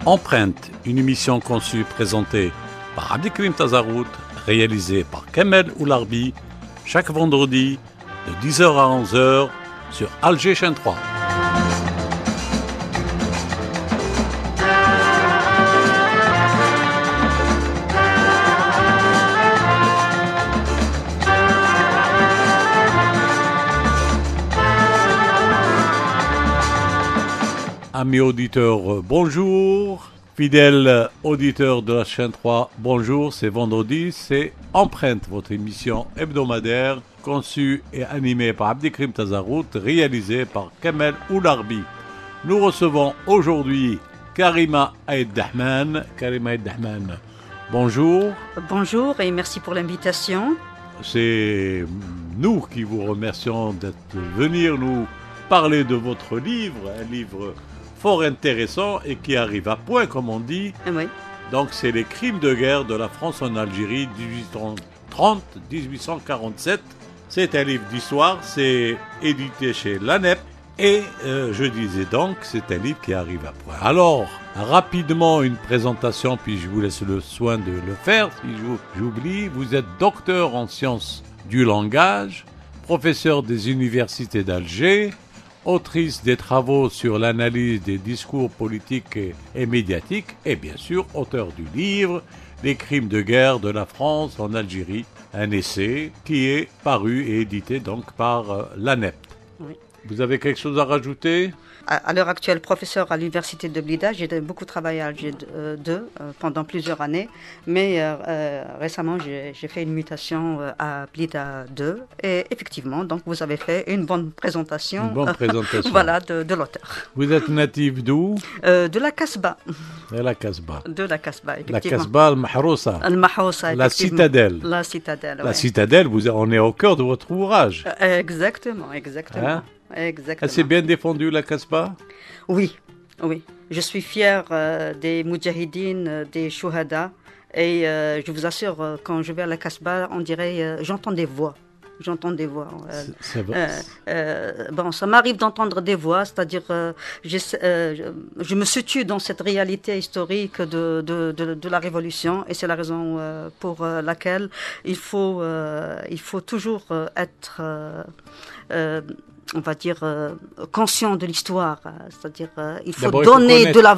Empreinte, une émission conçue et présentée par Abdelkrim Tazarout, réalisée par Kamel Oularbi, chaque vendredi de 10h à 11h sur Alger Chaîne 3. Amis auditeurs, bonjour. Fidèles auditeurs de la chaîne 3, bonjour. C'est vendredi, c'est Empreinte, votre émission hebdomadaire conçue et animée par Abdelkrim Tazarout, réalisée par Kamel Oularbi. Nous recevons aujourd'hui Karima Aïd Dahman. Karima Aïd Dahman, bonjour. Bonjour et merci pour l'invitation. C'est nous qui vous remercions de venir nous parler de votre livre, un livre fort intéressant et qui arrive à point, comme on dit. Oui. Donc, c'est les crimes de guerre de la France en Algérie, 1830-1847. C'est un livre d'histoire, c'est édité chez l'ANEP. Et je disais donc, c'est un livre qui arrive à point. Alors, rapidement, une présentation, puis je vous laisse le soin de le faire, si j'oublie. Vous êtes docteur en sciences du langage, professeur des universités d'Alger, autrice des travaux sur l'analyse des discours politiques et médiatiques, et bien sûr, auteur du livre « Les crimes de guerre de la France en Algérie », un essai qui est paru et édité donc par l'ANEP. Oui. Vous avez quelque chose à rajouter ? À l'heure actuelle, professeur à l'université de Blida, j'ai beaucoup travaillé à Alger 2 pendant plusieurs années, mais récemment j'ai fait une mutation à Blida 2 et effectivement, donc vous avez fait une bonne présentation, voilà, de l'auteur. Vous êtes natif d'où ? De la Kasbah. De la Kasbah. De la Kasbah, effectivement. La Kasbah al-Mahrousa. Al-Mahrousa, la citadelle. La citadelle, La citadelle, on est au cœur de votre ouvrage. Exactement. Hein ? Exactement. Elle s'est bien défendue, la Kasbah ? Oui. Je suis fière des Moudjahidines, des Chouhada. Et je vous assure, quand je vais à la Kasbah, on dirait, j'entends des voix. C'est vrai. Bon, ça m'arrive d'entendre des voix, c'est-à-dire, je me situe dans cette réalité historique de la Révolution, et c'est la raison pour laquelle il faut toujours être on va dire, conscient de l'histoire. C'est-à-dire, il faut donner de la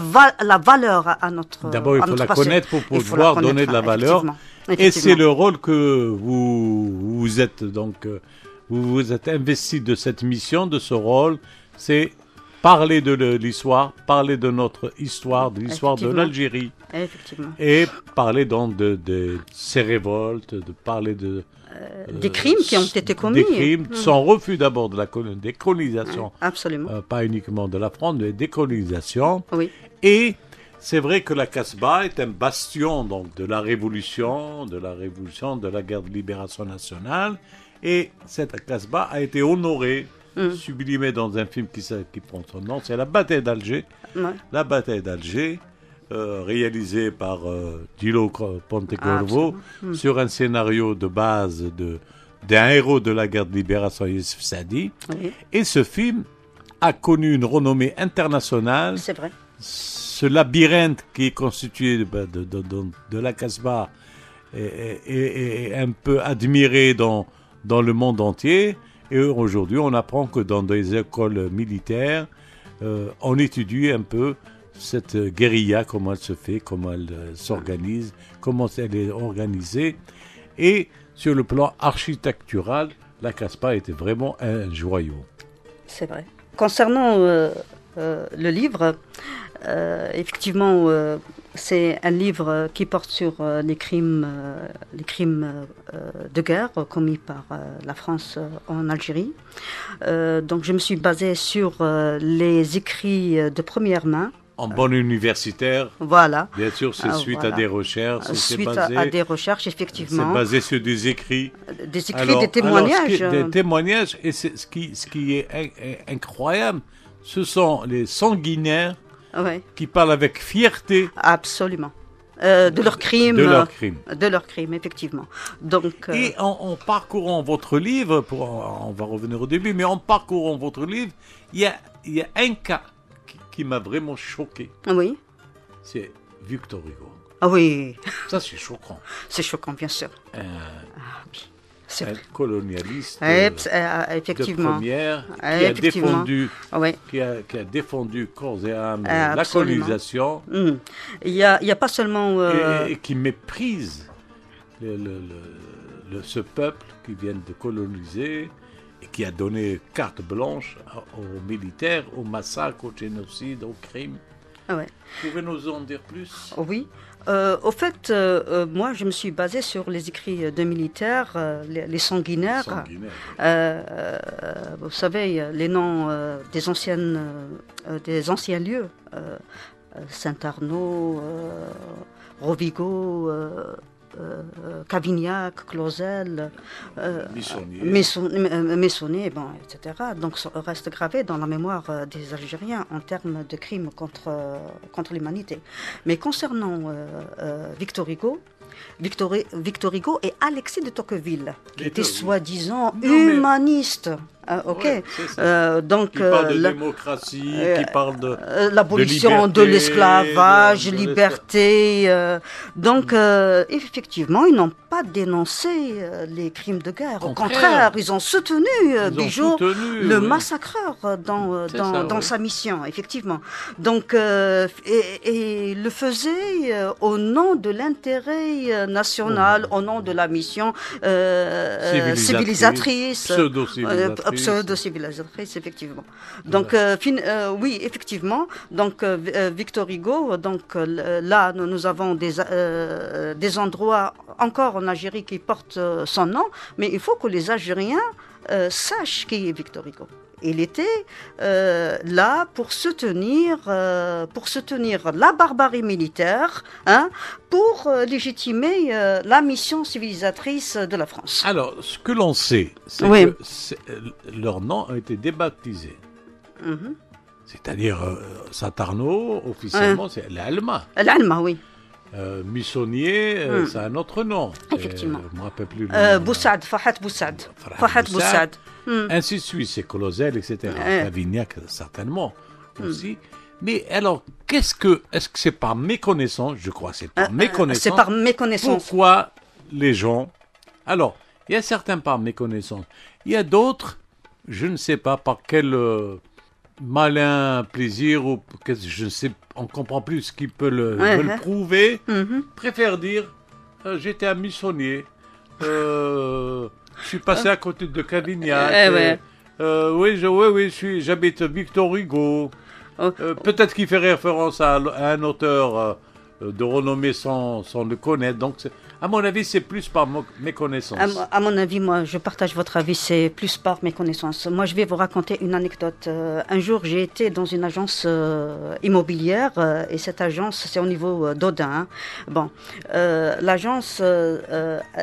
valeur à notre passé. D'abord, il faut la connaître pour pouvoir donner de la valeur. Et c'est le rôle que vous êtes donc, vous vous êtes investi de cette mission, de ce rôle, c'est parler de l'histoire, parler de notre histoire, de l'histoire de l'Algérie. Effectivement. Et parler donc de ces révoltes, de parler des crimes qui ont été commis. Des crimes, son refus d'abord de la décolonisation. Absolument. Pas uniquement de la France, mais de la décolonisation. Oui. Et c'est vrai que la Kasbah est un bastion donc, de la révolution, de la guerre de libération nationale. Et cette Kasbah a été honorée, sublimée dans un film qui prend son nom, c'est La bataille d'Alger. Ouais. La bataille d'Alger. Réalisé par Dilo Pontecorvo sur un scénario de base d'un héros de la guerre de libération, Youssef Saadi. Oui. Et ce film a connu une renommée internationale. C'est vrai. Ce labyrinthe qui est constitué de la Kasbah est un peu admiré dans le monde entier. Et aujourd'hui, on apprend que dans des écoles militaires, on étudie un peu cette guérilla, comment elle se fait, comment elle s'organise, comment elle est organisée. Et sur le plan architectural, la Kasbah était vraiment un joyau. C'est vrai. Concernant le livre, effectivement, c'est un livre qui porte sur les crimes de guerre commis par la France en Algérie. Donc je me suis basée sur les écrits de première main. En bonne universitaire. Voilà. Bien sûr, c'est suite à des recherches. Suite à des recherches, effectivement. C'est basé sur des écrits. Des écrits, des témoignages. Des témoignages. Et ce qui est incroyable, ce sont les sanguinaires qui parlent avec fierté. Absolument. De leurs crimes. De leurs crimes, effectivement. Donc, et en parcourant votre livre, on va revenir au début, mais en parcourant votre livre, il y a un cas qui m'a vraiment choqué. Oui. c'est Victor Hugo. Ah oui, Ça, c'est choquant. c'est choquant, bien sûr. Un, Oui, c'est un vrai. colonialiste de Effectivement. première Effectivement. Oui. qui a défendu corps et âme la Absolument. colonisation Il y a pas seulement... et qui méprise ce peuple qui vient de coloniser et qui a donné carte blanche aux militaires, aux massacres, aux génocides, aux crimes. ouais. Pouvez nous en dire plus? Oui. Au fait, moi, je me suis basée sur les écrits de militaires, les sanguinaires. Sanguinaire. Vous savez, les noms des anciens lieux, Saint-Arnaud, Rovigo, Cavignac, Clausel, Messonnier, bon, etc. Donc, reste gravé dans la mémoire des Algériens en termes de crimes contre l'humanité. Mais concernant Victor Hugo et Alexis de Tocqueville, qui étaient soi-disant humanistes. Ok. Ouais, Donc, qui parle de démocratie, qui parle de l'abolition de l'esclavage, liberté. Donc, effectivement, ils n'ont pas dénoncé les crimes de guerre. Au contraire, ils ont soutenu Bigot, le massacreur, dans sa mission, effectivement. Donc, et le faisait au nom de l'intérêt national, au nom de la mission civilisatrice, pseudo-civilisatrice, effectivement. Donc, oui, effectivement. Donc, Victor Hugo, donc là, nous avons des endroits encore en Algérie qui portent son nom, mais il faut que les Algériens sachent qui est Victor Hugo. Il était là pour soutenir la barbarie militaire, pour légitimer la mission civilisatrice de la France. Alors, ce que l'on sait, c'est que leur nom a été débaptisé. C'est-à-dire, Saint-Arnaud, officiellement, c'est l'Alma. L'Alma, oui. Missonnier, c'est un autre nom. Effectivement. Je ne me rappelle plus. Boussad, Fahad Boussad. Fahad Boussad. Ainsi de suite, c'est Clausel, etc. Cavignac, certainement aussi. Mais alors, est-ce que c'est par méconnaissance? Je crois que c'est par méconnaissance. C'est par méconnaissance. Pourquoi les gens... Alors, il y a certains par méconnaissance. Il y a d'autres, je ne sais pas par quel malin plaisir, ou je ne sais, on ne comprend plus ce qui peut le prouver, préfèrent dire j'étais un missonnier, je suis passé à côté de Cavignac, oui, j'habite Victor Hugo. Peut-être qu'il fait référence à un auteur de renommée sans le connaître. Donc, à mon avis, c'est plus par méconnaissance. À mon avis, moi, je partage votre avis, c'est plus par méconnaissance. Moi, je vais vous raconter une anecdote. Un jour, j'ai été dans une agence immobilière, et cette agence, c'est au niveau d'Audin. Bon, l'agence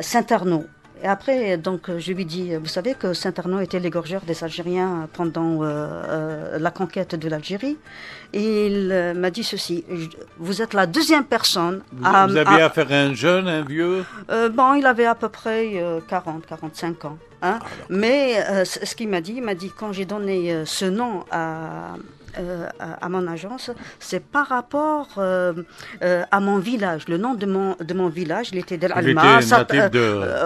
Saint-Arnaud. Et après, donc, je lui dis, vous savez que Saint-Arnaud était l'égorgeur des Algériens pendant la conquête de l'Algérie. Et il m'a dit ceci, vous êtes la deuxième personne... Vous aviez affaire à un jeune, un vieux? Bon, il avait à peu près 45 ans. Mais ce qu'il m'a dit, quand j'ai donné ce nom à mon agence, c'est par rapport à mon village. Le nom de mon village, il était de l'Alma.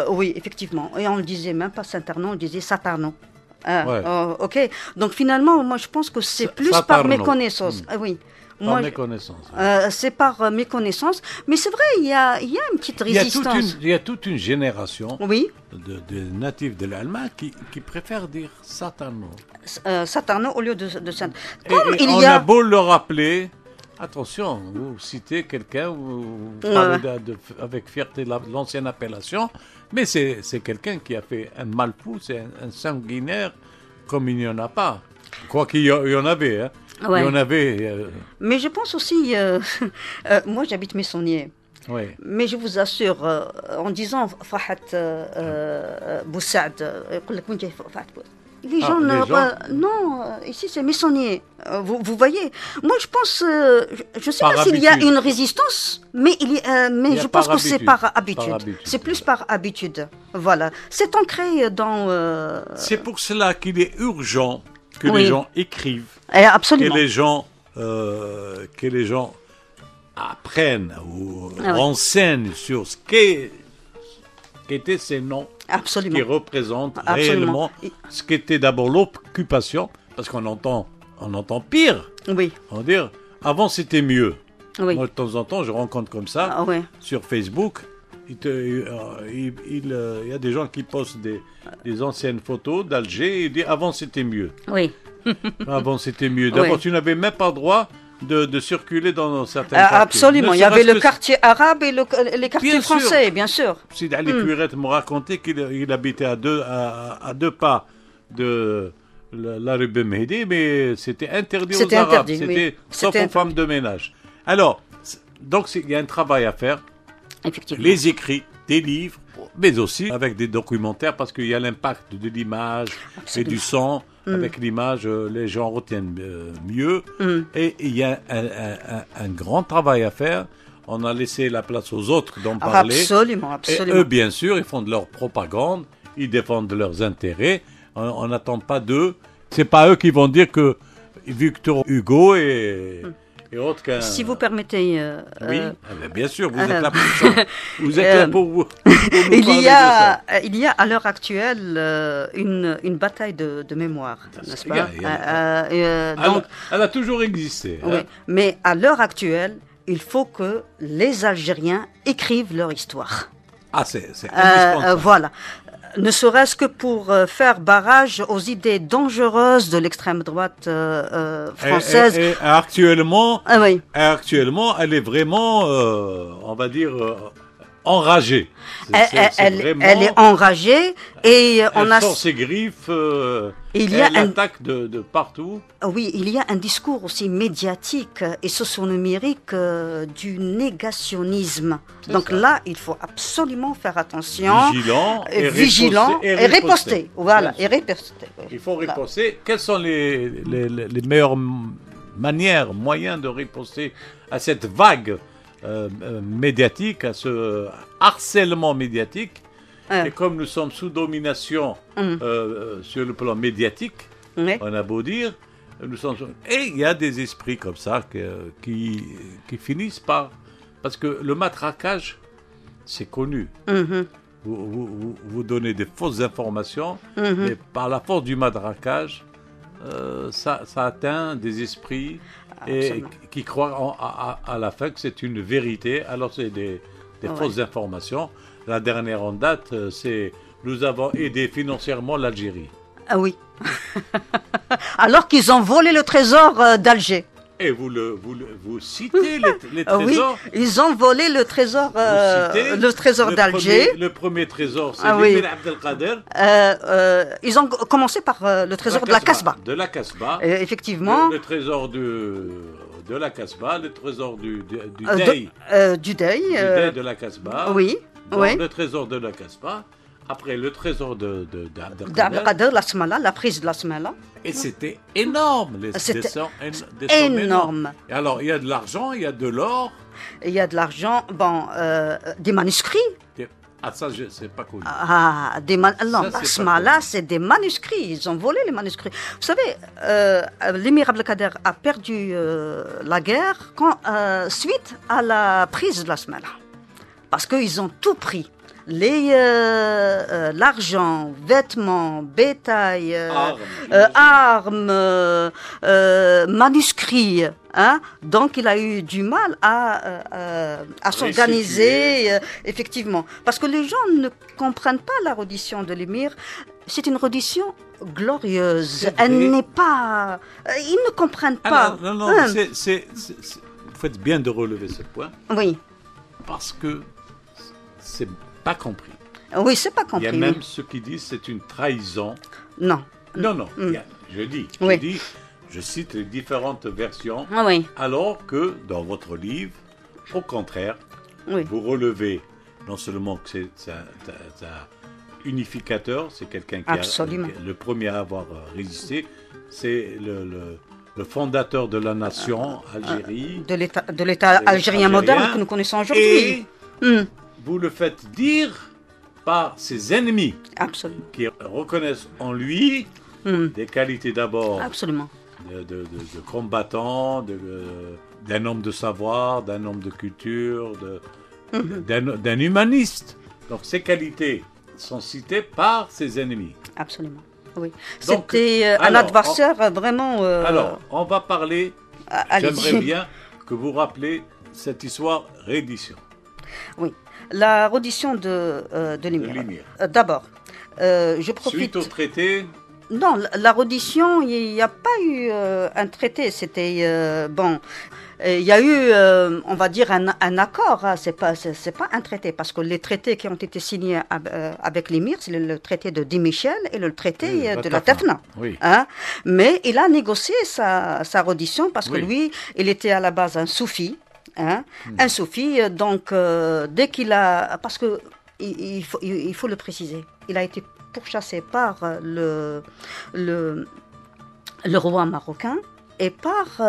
Oui, effectivement. Et on ne disait même pas Saint-Arnaud, on disait Satarno. Ok. Donc finalement, moi je pense que c'est plus par méconnaissance. Oui. Par méconnaissance. C'est par méconnaissance. Mais c'est vrai, il y a une petite résistance. Il y a toute une génération de natifs de l'Allemagne qui préfèrent dire Satarno. Satarno au lieu de Saint. On a beau le rappeler, attention, vous citez quelqu'un, vous parlez avec fierté de l'ancienne appellation, mais c'est quelqu'un qui a fait un mal fou, c'est un sanguinaire comme il n'y en a pas. Quoi qu'il y en avait, Il y en avait. Mais je pense aussi, moi j'habite Messonnier. Oui. Mais je vous assure, en disant Fahad Boussad, les gens non, ici c'est Messonnier. Vous voyez, moi je pense, je ne sais pas s'il y a une résistance, mais je pense que c'est par habitude. C'est plus par habitude. Voilà, c'est ancré dans. C'est pour cela qu'il est urgent que les gens écrivent, absolument. que les gens apprennent ou Ah oui. renseignent sur ce qu'étaient ces noms, Absolument. qui représentent Absolument. réellement ce qu'était d'abord l'occupation, parce qu'on entend pire. Oui, On va dire, avant c'était mieux. oui. Moi, de temps en temps, je rencontre comme ça Ah, oui. sur Facebook. Il y a des gens qui postent des anciennes photos d'Alger et ils disent avant c'était mieux. Oui. Avant c'était mieux. D'abord, Oui. tu n'avais même pas le droit de circuler dans certains quartiers. Absolument. Ne Il y avait serait-ce le que quartier arabe et les quartiers Bien sûr. français, bien sûr. Si Ali Curette me racontait qu'il habitait à deux pas de la rue Ben Mehdi, mais c'était interdit aux C'était Arabes. interdit, C'était oui. sauf C'était aux femmes de ménage. Alors, donc il y a un travail à faire. Effectivement. Les écrits, des livres, mais aussi avec des documentaires, parce qu'il y a l'impact de l'image et Absolument. du son. Avec l'image, les gens retiennent mieux. Et il y a un grand travail à faire. On a laissé la place aux autres d'en parler. Absolument, Et absolument. eux, bien sûr, ils font de leur propagande, ils défendent leurs intérêts. On n'attend pas d'eux. C'est pas eux qui vont dire que Victor Hugo et autres qu'un... Si vous permettez, Oui, bien sûr, vous êtes là pour ça. Vous êtes là pour nous il parler y de ça. il y a à l'heure actuelle une bataille de mémoire, n'est-ce pas? Donc, Elle a toujours existé. oui. Hein. Mais à l'heure actuelle, il faut que les Algériens écrivent leur histoire. Ah, c'est indispensable. Voilà. Ne serait-ce que pour faire barrage aux idées dangereuses de l'extrême droite française. Et actuellement, Ah oui. elle est vraiment, on va dire, enragée. Elle est enragée et on Elle a. sort ses griffes, Il y a elle un- attaque de partout. Oui, il y a un discours aussi médiatique et socio-numérique du négationnisme. C'est Donc ça. là, il faut absolument faire attention. Vigilant et riposter. Voilà, Bien et sûr. riposter. Oui. Il faut Voilà. riposter. Quelles sont les meilleures moyens de riposter à cette vague médiatique, à ce harcèlement médiatique? Ouais. Et comme nous sommes sous domination sur le plan médiatique, Oui. on a beau dire, nous sommes... Et il y a des esprits comme ça qui finissent par... Parce que le matraquage, c'est connu. Mhm. Vous donnez des fausses informations, et par la force du matraquage, ça atteint des esprits et Absolument. qui croient à la fin que c'est une vérité, alors c'est des Ouais. fausses informations. La dernière en date, c'est nous avons aidé financièrement l'Algérie. Ah oui. Alors qu'ils ont volé le trésor d'Alger. Et vous citez les Ah oui, trésors. ils ont volé le trésor, Vous citez le trésor d'Alger. Le premier trésor, c'est Ah oui. l'Émir Abdelkader. Ils ont commencé par le trésor de la Casbah. De la Casbah. Effectivement. Le trésor de la Casbah, le trésor du Euh, Dey. Du Dey. Du Dey de la Casbah. Oui, Dans oui. le trésor de la Casbah. Après, le trésor d'Abdelkader. D'Abdelkader, la Smala, la prise de la Smala. Et c'était énorme, les C'était des sommes énorme. Et alors, il y a de l'argent, il y a de l'or. Il y a de l'argent, bon, des manuscrits. Ah, ça, c'est pas connu. Ah, non, Ça, la c'est Smala, pas c'est des manuscrits. Ils ont volé les manuscrits. Vous savez, l'émir Abdelkader a perdu la guerre suite à la prise de la Smala. Parce qu'ils ont tout pris. L'argent, vêtements, bétail, armes, manuscrits. Hein? Donc il a eu du mal à s'organiser, effectivement. Parce que les gens ne comprennent pas la reddition de l'émir. C'est une reddition glorieuse. Elle n'est pas... ils ne comprennent pas. Non, vous faites bien de relever ce point. Oui. Parce que c'est pas compris. Oui, c'est pas compris. Il y a même ceux qui disent c'est une trahison. Non. Non. Je cite les différentes versions. Ah oui. Alors que dans votre livre, au contraire, Oui. vous relevez non seulement que c'est un unificateur, c'est quelqu'un qui est le premier à avoir résisté, c'est le fondateur de la nation Algérie. De l'État algérien moderne que nous connaissons aujourd'hui. Et vous le faites dire par ses ennemis. Absolument. Qui reconnaissent en lui des qualités d'abord Absolument. de combattant, d'un homme de savoir, d'un homme de culture, d'un humaniste. Donc ces qualités sont citées par ses ennemis. Absolument, oui. Donc, c'était un adversaire vraiment... Alors, on va parler, allez-y. j'aimerais bien que vous rappelez cette histoire réédition. Oui, la reddition de l'émir. D'abord, je profite... Suite au traité... Non, la reddition, il n'y a pas eu un traité, c'était... bon, il y a eu, on va dire, un accord, hein, c'est pas un traité, parce que les traités qui ont été signés avec l'émir, c'est le traité de Dimichel et le traité de la Tefna. Oui. Hein, mais il a négocié sa reddition, parce que lui, il était à la base un soufi, hein, un soufi, donc dès qu'il a... Parce que il faut le préciser, il a été pourchassé par le roi marocain et par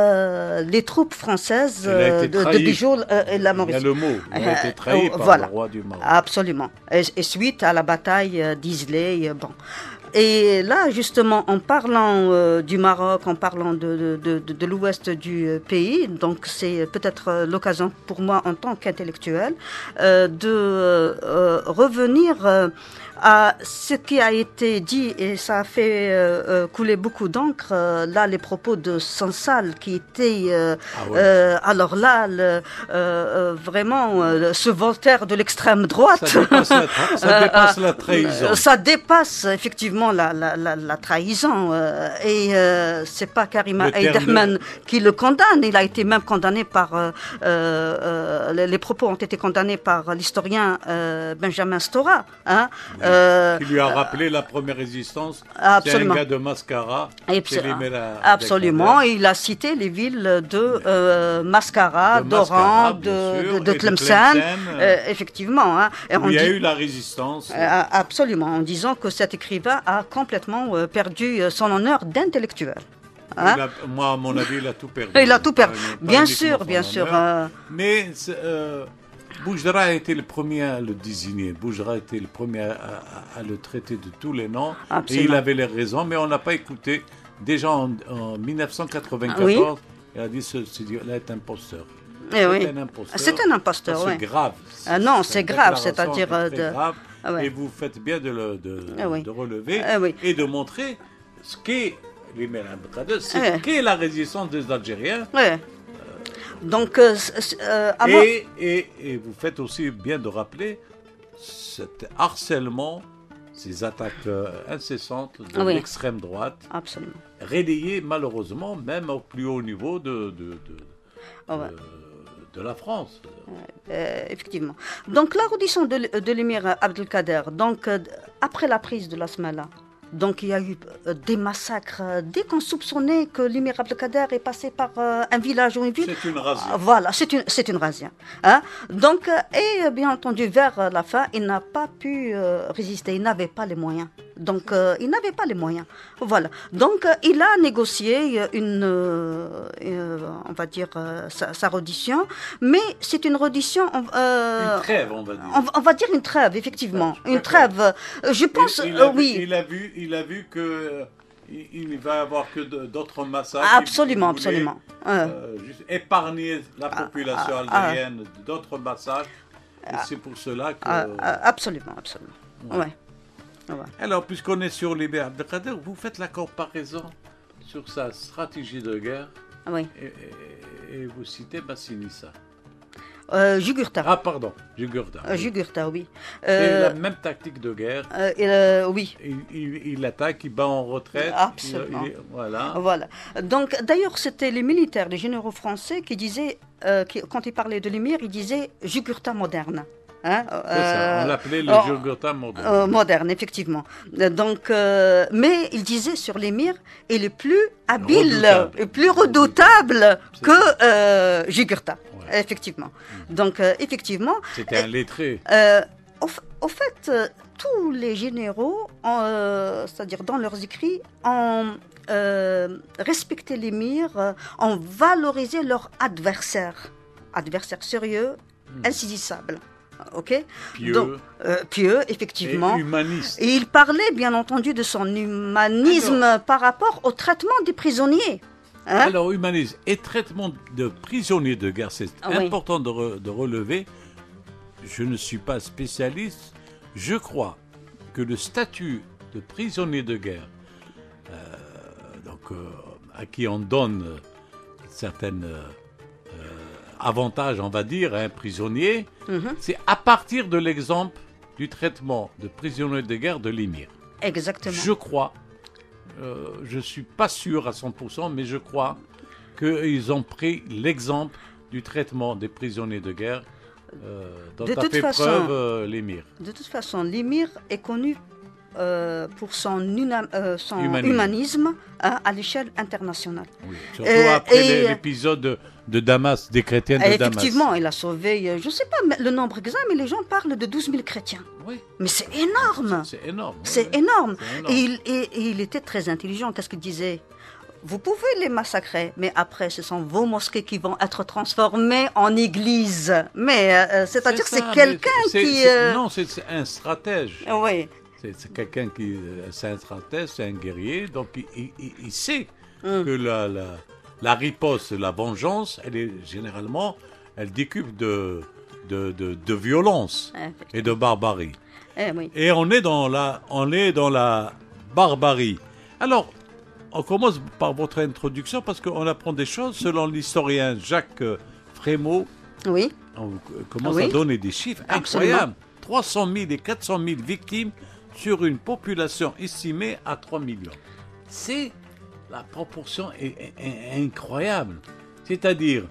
les troupes françaises de Bijou et la Mauricie. Il y a le mot, il a été trahi par le roi du Maroc. Absolument. Et suite à la bataille d'Islay, bon. Et là, justement, en parlant du Maroc, en parlant de l'ouest du pays, donc c'est peut-être l'occasion pour moi, en tant qu'intellectuel, de revenir à ce qui a été dit, et ça a fait couler beaucoup d'encre, là, les propos de Sansal, qui était, alors là, vraiment, ce Voltaire de l'extrême droite. Ça dépasse la trahison. Ça dépasse, effectivement, la trahison. Et c'est pas Karima Eiderman qui le condamne. Il a été même condamné par... les propos ont été condamnés par l'historien Benjamin Stora. Hein, qui lui a rappelé la première résistance. Absolument. C'est un gars de Mascara. Absolument. Il a cité les villes de Mascara, d'Oran, de Tlemcen. Effectivement. Hein. Il y a eu la résistance. Absolument. En disant que cet écrivain a complètement perdu son honneur d'intellectuel. Hein? Moi, à mon avis, il a tout perdu. Il a tout perdu. Bien sûr, bien sûr. Mais Boujdara a été le premier à le désigner. Boujdara a été le premier à le traiter de tous les noms. Absolument. Et il avait les raisons, mais on n'a pas écouté. Déjà en 1994, il a dit celui-là est imposteur. C'est un imposteur. C'est un imposteur, oui. C'est grave. Non, c'est grave, c'est-à-dire... grave. Et vous faites bien de relever et de montrer ce qu'est l'émir Abdelkader, ce qu'est la résistance des Algériens. Donc, et vous faites aussi bien de rappeler cet harcèlement, ces attaques incessantes de l'extrême droite, absolument, relayées malheureusement même au plus haut niveau de la France. Effectivement. Donc la reddition de l'émir Abdelkader, donc après la prise de l'Asmala, donc il y a eu des massacres. Dès qu'on soupçonnait que l'émir Abdelkader est passé par un village ou une ville... C'est une razzia. Voilà, c'est une razzia. Hein? Donc, et bien entendu, vers la fin, il n'a pas pu résister. Il n'avait pas les moyens. Donc, il n'avait pas les moyens. Voilà. Donc, il a négocié on va dire, sa reddition. Mais c'est une reddition... une trêve, on va dire. On va dire une trêve, effectivement. Une trêve. Je pense, oui. Il a vu que il ne va y avoir que d'autres massacres. Absolument, absolument. Juste épargner la population algérienne d'autres massacres. Et c'est pour cela que... absolument, absolument. Ouais. Alors, puisqu'on est sur l'émir Abdelkader, vous faites la comparaison sur sa stratégie de guerre. Oui. Et vous citez Massinissa. Jugurtha. Ah, pardon, Jugurtha. Jugurtha, oui. C'est la même tactique de guerre. Oui. Il attaque, il bat en retraite. Absolument. Voilà. Donc, d'ailleurs, c'était les militaires, les généraux français qui disaient, quand ils parlaient de l'émir, ils disaient Jugurtha moderne. Hein, on l'appelait le Jugurtha moderne. Moderne, effectivement. Donc, mais il disait sur l'émir, il est plus habile, et plus redoutable que Jugurtha. Ouais. Effectivement. Donc, effectivement. C'était un lettré. Au fait, tous les généraux, c'est-à-dire dans leurs écrits, ont respecté l'émir, ont valorisé leur adversaire sérieux, insaisissable. Ok. Pieux. Donc, pieux, effectivement. Et humaniste. Et il parlait, bien entendu, de son humanisme par rapport au traitement des prisonniers. Hein? Alors, humanisme et traitement de prisonniers de guerre, c'est Oui. important de relever. Je ne suis pas spécialiste. Je crois que le statut de prisonnier de guerre, à qui on donne certains avantages, on va dire, à un prisonnier, c'est à partir de l'exemple du traitement de prisonniers de guerre de l'émir. Exactement. Je crois, je ne suis pas sûr à 100%, mais je crois qu'ils ont pris l'exemple du traitement des prisonniers de guerre dont De a toute fait façon- preuve l'émir. De toute façon, l'émir est connu pour son Humanisme. humanisme à l'échelle internationale. Oui, surtout après et- l'épisode de Damas, des chrétiens de Et Damas. effectivement, il a sauvé, je ne sais pas le nombre exact, mais les gens parlent de 12 000 chrétiens. Oui, Mais c'est énorme. c'est énorme. C'est oui. énorme. C'est énorme. Et il était très intelligent. Qu'est-ce qu'il disait? Vous pouvez les massacrer, mais après, ce sont vos mosquées qui vont être transformées en églises. Mais c'est-à-dire que ça, c'est quelqu'un mais qui... Non, c'est un stratège. Oui, C'est quelqu'un qui... C'est un stratège, c'est un guerrier. Donc, il sait Mm. que la riposte, la vengeance, elle est généralement... Elle décuple de violence et de barbarie. oui. Et on est dans la barbarie. Alors, on commence par votre introduction parce qu'on apprend des choses. Selon l'historien Jacques Frémaux, Oui, on commence Oui. à donner des chiffres Absolument. incroyables. 300 000 et 400 000 victimes sur une population estimée à 3 millions. La proportion est incroyable. C'est-à-dire,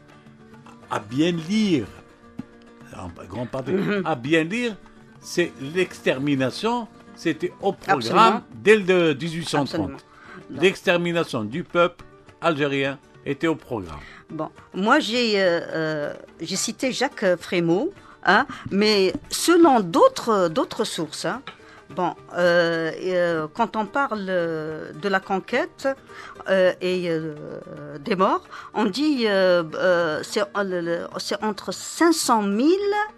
à bien lire, en grande partie, à bien lire, c'est l'extermination, c'était au programme Absolument. dès le 1830. Absolument. L'extermination du peuple algérien était au programme. Bon, moi j'ai cité Jacques Frémaux, hein, mais selon d'autres sources, hein, bon, quand on parle de la conquête et des morts, on dit c'est entre 500 000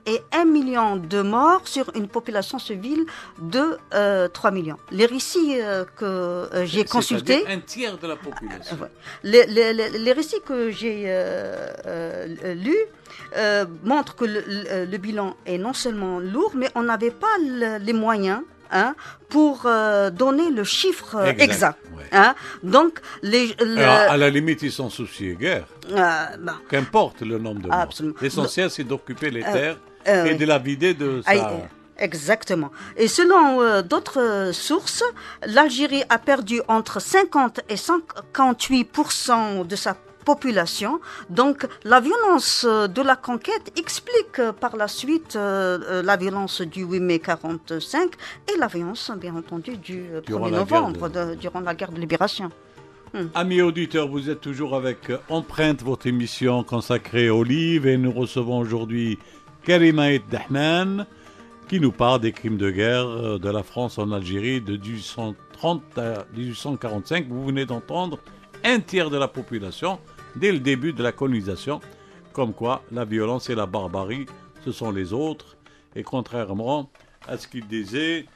et 1 million de morts sur une population civile de 3 millions. Les récits que j'ai consultés... C'est-à-dire un tiers de la population. Ouais. Les récits que j'ai lus montrent que le bilan est non seulement lourd, mais on n'avait pas les moyens pour donner le chiffre exact. Ouais. Hein. Donc, Alors, à la limite, ils s'en souciaient guère. Bon. Qu'importe le nombre de morts. Absolument. L'essentiel, c'est d'occuper les terres oui. et de la vider de sa... Exactement. Et selon d'autres sources, l'Algérie a perdu entre 50 et 58% de sa population. Donc, la violence de la conquête explique par la suite la violence du 8 mai 45 et la violence, bien entendu, du 1er novembre, durant la guerre de libération. Amis auditeurs, vous êtes toujours avec Empreinte, votre émission consacrée aux livres, et nous recevons aujourd'hui Karima Dahman, qui nous parle des crimes de guerre de la France en Algérie de 1830 à 1845. Vous venez d'entendre un tiers de la population dès le début de la colonisation, comme quoi la violence et la barbarie, ce sont les autres, et contrairement à ce qu'il disait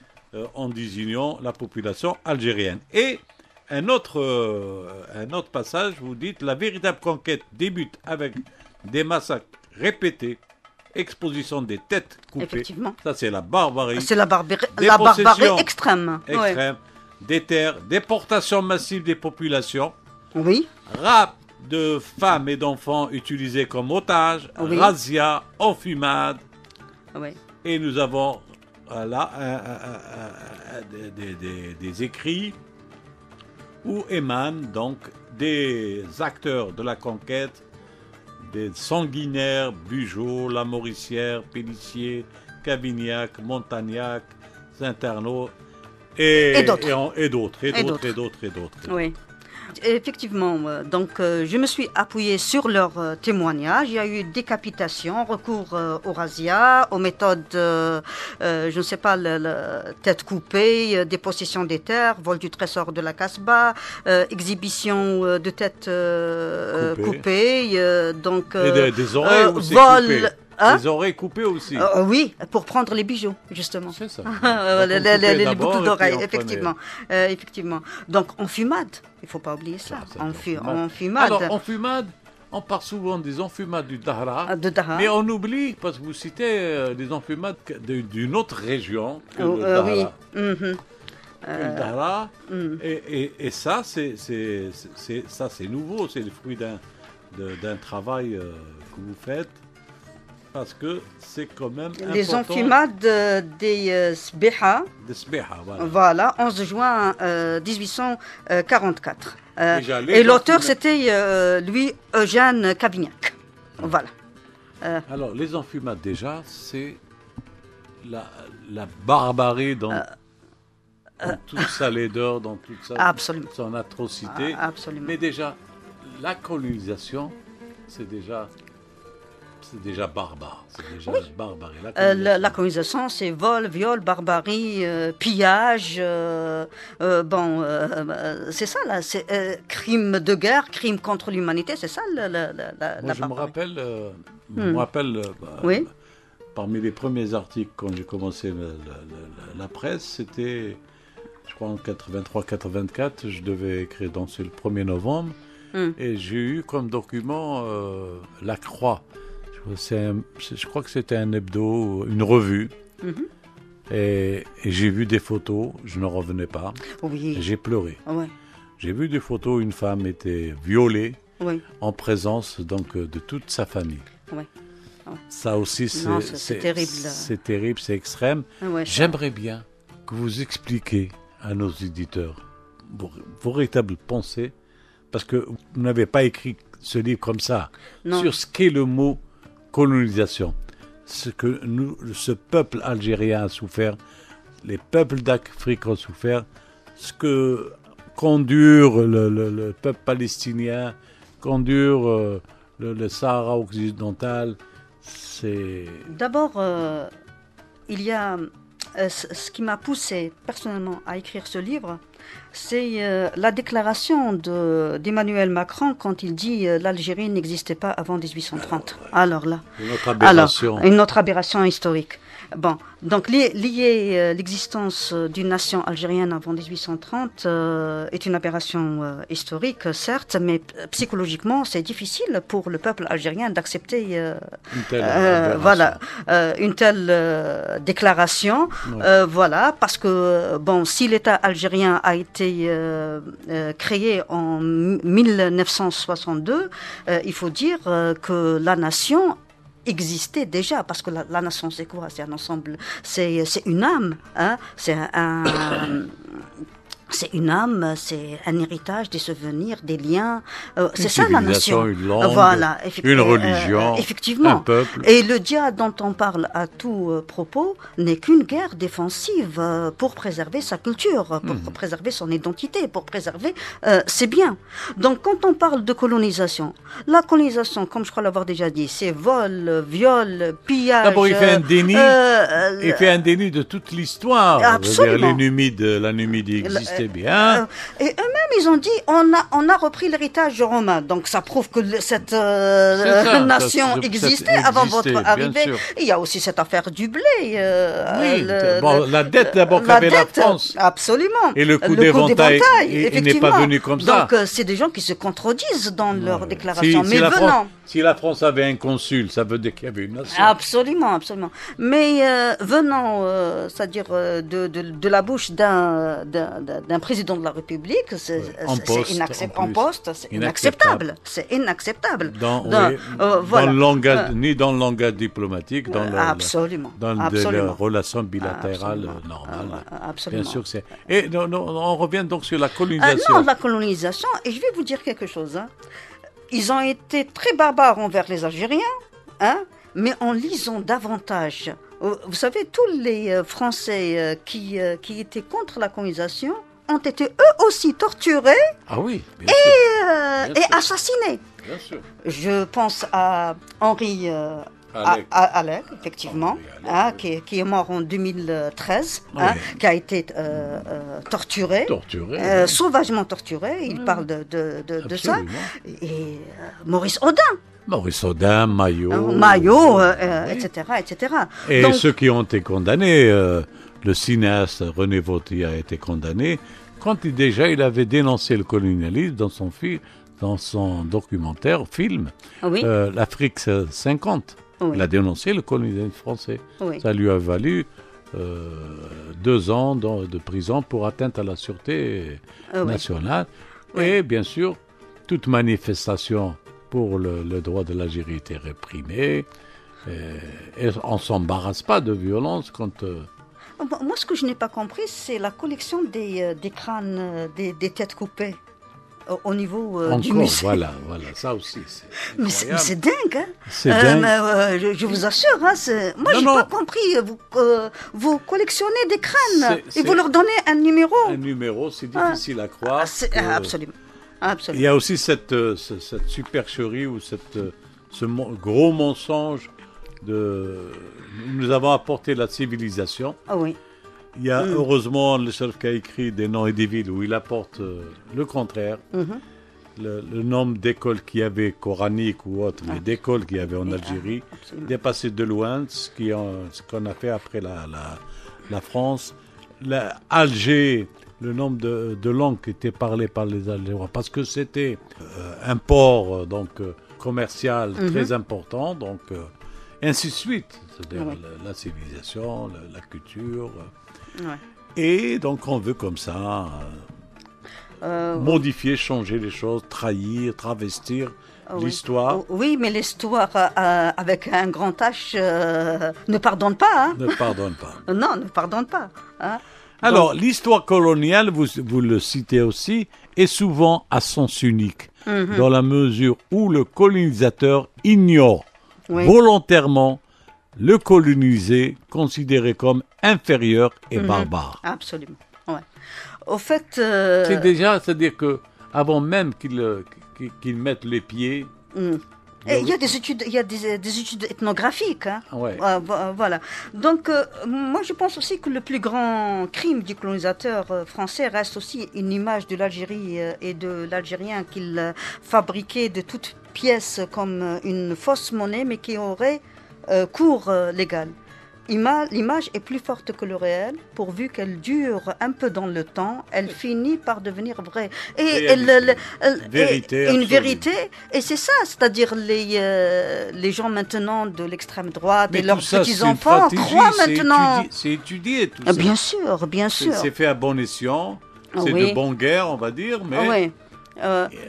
en désignant la population algérienne. Et un autre passage, vous dites, la véritable conquête débute avec des massacres répétés, exposition des têtes coupées. Effectivement. Ça, c'est la barbarie. C'est la barbarie extrême. Extrême. Des terres, déportation massive des populations. Oui. Rapt de femmes et d'enfants utilisés comme otages. Oui. Razzia, enfumade. Oui. Et nous avons là des écrits où émanent donc des acteurs de la conquête, des sanguinaires, Bugeaud, Lamoricière, Pélissier, Cavignac, Montagnac, Saint-Arnaud et d'autres. Oui. Effectivement, donc je me suis appuyée sur leurs témoignages. Il y a eu décapitation, recours au razzia, aux méthodes, je ne sais pas, tête coupée, dépossession des terres, vol du trésor de la Casbah, exhibition de têtes coupées, donc des oreilles aussi vol. coupées. Hein? Les oreilles coupées aussi. Oui, pour prendre les bijoux, justement. C'est ça. Les boucles d'oreilles, effectivement. Effectivement. Donc, en fumade, il ne faut pas oublier ça. En fumade. Alors, en fumade, on parle souvent des enfumades du Dahra, mais on oublie, parce que vous citez des enfumades d'une autre région que le Dahra. Oui. Le Dahra. Et ça, c'est nouveau, c'est le fruit d'un travail que vous faites, parce que c'est quand même les important. enfumades des Sbeha. Des Sbeha, voilà. Voilà, 11 juin 1844. Et l'auteur, c'était lui, Eugène Cavignac. Voilà. Alors, les enfumades, déjà, c'est la barbarie dans toute sa laideur, dans toute son atrocité. Absolument. Mais déjà, la colonisation, c'est déjà barbare. C'est déjà barbarie. La colonisation, c'est vol, viol, barbarie, pillage. C'est ça, là. C'est crime de guerre, crime contre l'humanité. C'est ça, Moi, je me rappelle, oui. Parmi les premiers articles quand j'ai commencé la presse, c'était, je crois, en 83-84, je devais écrire, donc c'est le 1er novembre, et j'ai eu comme document La Croix. Je crois que c'était un hebdo, une revue, et j'ai vu des photos, je n'en revenais pas, oui. Et j'ai pleuré. Ouais. J'ai vu des photos, une femme était violée, oui. en présence donc de toute sa famille. Ouais. Ça aussi, c'est terrible. C'est terrible, c'est extrême. Ouais, J'aimerais bien que vous expliquiez à nos éditeurs vos véritables pensées, parce que vous n'avez pas écrit ce livre comme ça, sur ce qu'est le mot colonisation, ce que ce peuple algérien a souffert, les peuples d'Afrique ont souffert, ce que qu'endure le peuple palestinien, qu'endure le Sahara occidental. D'abord, il y a ce qui m'a poussé personnellement à écrire ce livre, c'est la déclaration d'Emmanuel Macron quand il dit l'Algérie n'existait pas avant 1830. Alors là, une autre aberration historique. Bon, donc lier l'existence d'une nation algérienne avant 1830 est une aberration historique, certes, mais psychologiquement, c'est difficile pour le peuple algérien d'accepter une telle déclaration. Ouais. Voilà, parce que bon, si l'État algérien a été créé en 1962, il faut dire que la nation existait déjà, parce que la nation, c'est quoi? C'est un ensemble, c'est une âme, hein? C'est une âme, c'est un héritage, des souvenirs, des liens. C'est ça la nation. Une langue, voilà, une religion, effectivement. Un peuple. Et le djihad dont on parle à tout propos n'est qu'une guerre défensive pour préserver sa culture, pour préserver son identité, pour préserver ses biens. Donc quand on parle de colonisation, la colonisation, comme je crois l'avoir déjà dit, c'est vol, viol, pillage. D'abord, il fait un déni. Il fait un déni de toute l'histoire. Absolument. La Numidie existait bien. Et eux-mêmes, ils ont dit on a repris l'héritage romain. Donc ça prouve que cette nation existait avant votre arrivée. Il y a aussi cette affaire du blé. La dette d'abord qu'avait la France. Absolument. Et le coup d'éventail, il n'est pas venu comme ça. Donc c'est des gens qui se contredisent dans leur déclaration. Si la France avait un consul, ça veut dire qu'il y avait une nation. Absolument, absolument. Mais venant, c'est-à-dire de la bouche d'un président de la République, c'est inacceptable. C'est inacceptable. Ni dans le langage diplomatique, dans les relations bilatérales normales. Absolument. Bien sûr que c'est. Et on revient donc sur la colonisation. Non, la colonisation, et je vais vous dire quelque chose. Hein. Ils ont été très barbares envers les Algériens, hein, mais en lisant davantage. Vous savez, tous les Français qui étaient contre la colonisation ont été eux aussi torturés et assassinés. Bien sûr. Je pense à Henri Alec, effectivement, qui est mort en 2013, qui a été torturé, sauvagement torturé. Il parle de ça. Et Maurice Audin. Maurice Audin, Maillot. Maillot, oui. etc., etc. Et Donc, ceux qui ont été condamnés, le cinéaste René Vauthier a été condamné quand il avait dénoncé le colonialisme dans son documentaire, film, oui, l'Afrique 50. oui, Il a dénoncé le colonialisme français. oui. Ça lui a valu 2 ans de prison pour atteinte à la sûreté Oui. nationale. Oui. Et bien sûr, toute manifestation pour le droit de l'Algérie était réprimée. Et on ne s'embarrasse pas de violence quand... Moi, ce que je n'ai pas compris, c'est la collection des crânes, des têtes coupées au niveau du encore, musée. voilà, ça aussi, c'est Mais incroyable. c'est dingue, hein. C'est dingue. Mais, je vous assure, hein, moi, Non, j'ai non. pas compris. Vous collectionnez des crânes C'est- et vous leur donnez un numéro. Un numéro, c'est difficile à croire. Absolument. Il Absolument. y a aussi cette supercherie ou gros mensonge nous avons apporté la civilisation. Ah oui. Il y a heureusement le chef qui a écrit des noms et des villes où il apporte le contraire. Mhm. Le nombre d'écoles qu'il y avait, coraniques ou autres, mais d'écoles qu'il y avait en Algérie, absolument. dépassé de loin ce qu'on a fait après la France. Alger, le nombre de langues qui étaient parlées par les Algérois, parce que c'était un port commercial très important, donc ainsi de suite. C'est-à-dire Oui. la civilisation, la culture. Ouais. Et donc on veut comme ça modifier, changer les choses, trahir, travestir Oui. l'histoire. Oui, mais l'histoire avec un grand H ne pardonne pas. Hein. Ne pardonne pas. Non, ne pardonne pas. Hein. Alors, l'histoire coloniale, vous le citez aussi, est souvent à sens unique, dans la mesure où le colonisateur ignore Oui. volontairement le colonisé, considéré comme inférieur et barbare. Absolument. Ouais. Au fait, C'est déjà, c'est-à-dire que avant même qu'ils mettent les pieds, il y a des études, des études ethnographiques. Hein. ouais. Voilà. Donc, moi, je pense aussi que le plus grand crime du colonisateur français reste aussi une image de l'Algérie et de l'Algérien qu'il fabriquait de toutes pièces comme une fausse monnaie, mais qui aurait cours légal. L'image est plus forte que le réel, pourvu qu'elle dure un peu dans le temps, elle finit par devenir vraie. Et Vérité une absolue. vérité, et c'est ça, c'est-à-dire les gens maintenant de l'extrême droite Mais et leurs tout ça, c'est une petits-enfants stratégie, croient maintenant... C'est étudié tout ça. Bien sûr, bien sûr. C'est fait à bon escient, c'est Oui. de bonne guerre, on va dire, mais... Oui.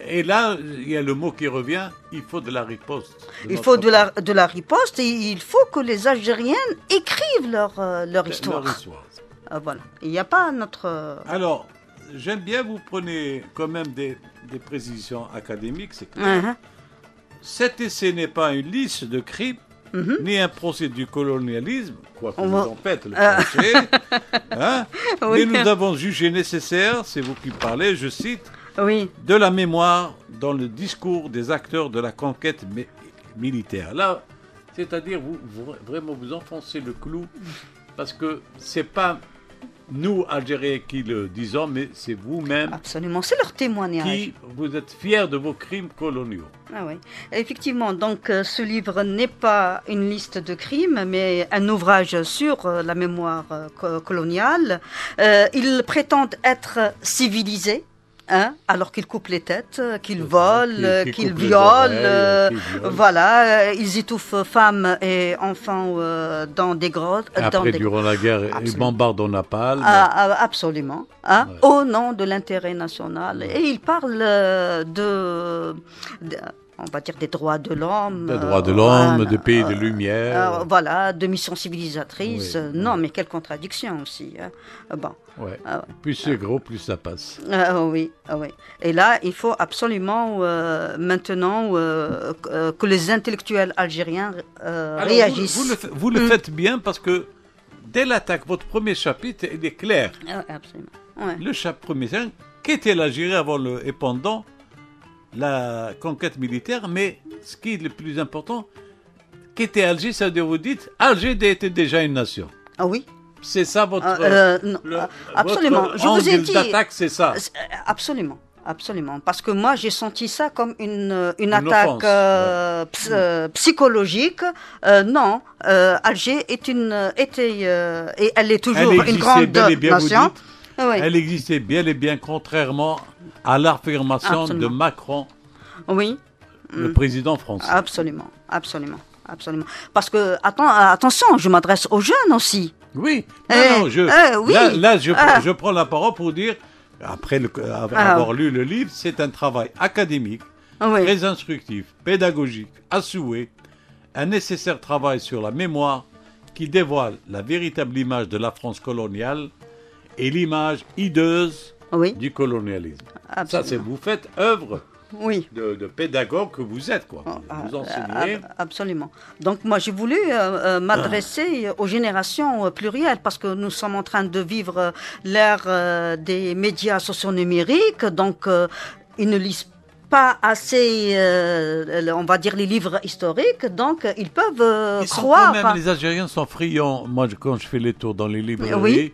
Et là, il y a le mot qui revient, il faut de la riposte. Il faut de la riposte et il faut que les Algériens écrivent leur histoire. Leur histoire. Voilà. Il n'y a pas notre... Alors, j'aime bien, vous prenez quand même des précisions académiques, c'est clair. Uh-huh. Cet essai n'est pas une liste de crimes, ni un procès du colonialisme, quoique vous en faites le procès, hein, Oui. mais nous avons jugé nécessaire, c'est vous qui parlez, je cite, Oui. de la mémoire dans le discours des acteurs de la conquête militaire. Là, c'est-à-dire, vraiment, vous enfoncez le clou, parce que c'est pas nous, Algériens, qui le disons, mais c'est vous-même Absolument, c'est leur témoignage. qui vous êtes fiers de vos crimes coloniaux. Ah oui. Effectivement, donc ce livre n'est pas une liste de crimes, mais un ouvrage sur la mémoire coloniale. Ils prétendent être civilisés. Hein, alors qu'ils coupent les têtes, qu'ils volent, qu'ils violent, voilà, ils étouffent femmes et enfants dans des grottes. Après, durant la guerre, ils bombardent au napalm. Absolument, hein, Ouais. au nom de l'intérêt national. Et ils parlent on va dire des droits de l'homme. Des droits de l'homme, voilà, des pays de lumière. Voilà, de missions civilisatrices. Oui, non, mais quelle contradiction aussi. Hein. Bon. Ouais. Ouais. Plus c'est gros, plus ça passe. Oui, oui. Et là, il faut absolument maintenant que les intellectuels algériens Alors, réagissent. vous le faites bien parce que dès l'attaque, votre premier chapitre, il est clair. Absolument. Ouais. Le premier chapitre, qu'était l'Algérie avant et pendant la conquête militaire, mais ce qui est le plus important, qu'était Alger, ça veut dire, vous dites, Alger était déjà une nation. Ah oui. C'est ça votre, Non, absolument. votre Je vous ai angle dit. d'attaque, c'est ça. Absolument. Absolument. Parce que moi, j'ai senti ça comme une offense, attaque psychologique. Non, Alger était et elle est toujours une grande bel et bien, nation. Oui. Elle existait bien et bien contrairement à l'affirmation de Macron, oui. le président français. Absolument, absolument, absolument. Parce que, attention, je m'adresse aux jeunes aussi. Oui, oui. Je prends la parole pour dire, après avoir lu le livre, c'est un travail académique, très instructif, pédagogique, à souhait, un nécessaire travail sur la mémoire qui dévoile la véritable image de la France coloniale et l'image hideuse du colonialisme. Absolument. Ça, c'est vous faites œuvre de pédagogue que vous êtes, quoi. Vous enseignez. Absolument. Donc moi, j'ai voulu m'adresser aux générations plurielles parce que nous sommes en train de vivre l'ère des médias socio-numériques. Donc, ils ne lisent pas assez, on va dire, les livres historiques. Donc, ils peuvent croire. Même les Algériens sont friands. Moi, quand je fais les tours dans les librairies,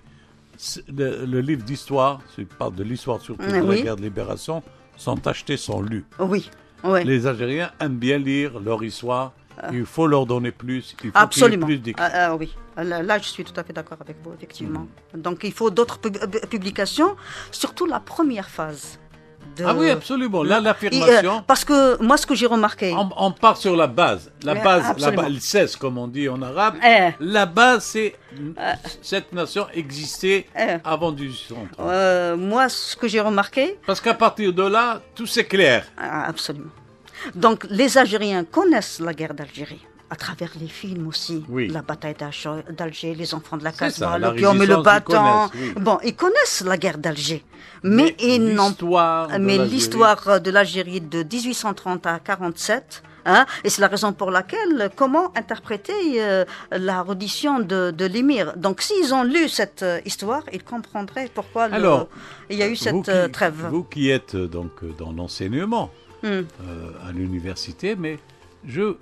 le livre d'histoire, je parle de l'histoire surtout de la guerre de libération, sont achetés, sont lus. Oui. Les Algériens aiment bien lire leur histoire. Il faut leur donner plus. Il faut absolument. Qu'il y ait plus d'écrits. Oui. Là, je suis tout à fait d'accord avec vous, effectivement. Donc, il faut d'autres publications, surtout la première phase. Ah oui, absolument. Là, l'affirmation. Parce que moi, ce que j'ai remarqué. On part sur la base. La base, le 16, comme on dit en arabe. La base, c'est cette nation existait avant 1830. Moi, ce que j'ai remarqué. Parce qu'à partir de là, tout c'est clair. Absolument. Donc, les Algériens connaissent la guerre d'Algérie. À travers les films aussi, la bataille d'Alger, les enfants de la Casbah, l'opium et le bâton. Bon, ils connaissent la guerre d'Alger, mais ils n'ont mais l'histoire de l'Algérie de 1830 à 1947. Et c'est la raison pour laquelle, comment interpréter la reddition de l'émir. Donc, s'ils ont lu cette histoire, ils comprendraient pourquoi il y a eu cette trêve. Vous qui êtes donc dans l'enseignement à l'université, mais je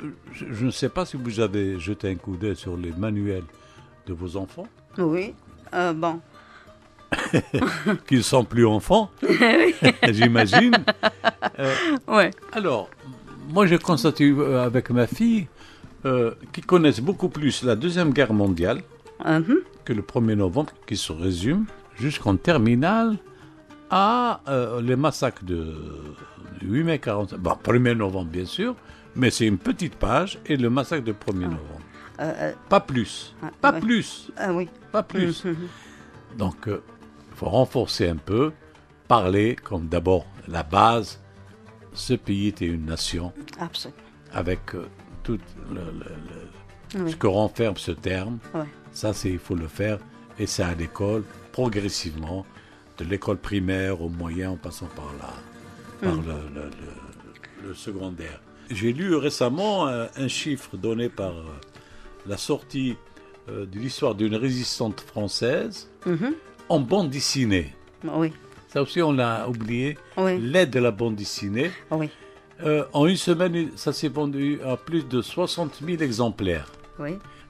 ne sais pas si vous avez jeté un coup d'œil sur les manuels de vos enfants. Oui, bon. Qu'ils sont plus enfants, j'imagine. Ouais. Alors, moi j'ai constaté avec ma fille qu'ils connaissent beaucoup plus la Deuxième Guerre mondiale que le 1er novembre, qui se résume jusqu'en terminale à les massacres de 8 mai 1945. Bon, 1er novembre bien sûr, mais c'est une petite page, et le massacre de 1er novembre. Pas plus. Pas plus. Pas plus. Donc, il faut renforcer un peu, parler comme d'abord la base. Ce pays était une nation. Absolument. Avec tout ce que renferme ce terme. Ça, il faut le faire. Et c'est à l'école, progressivement, de l'école primaire au moyen, en passant par le secondaire. J'ai lu récemment un chiffre donné par la sortie de l'histoire d'une résistante française en bande dessinée. Oui. Ça aussi, on l'a oublié. L'aide de la bande dessinée. En une semaine, ça s'est vendu à plus de 60 000 exemplaires.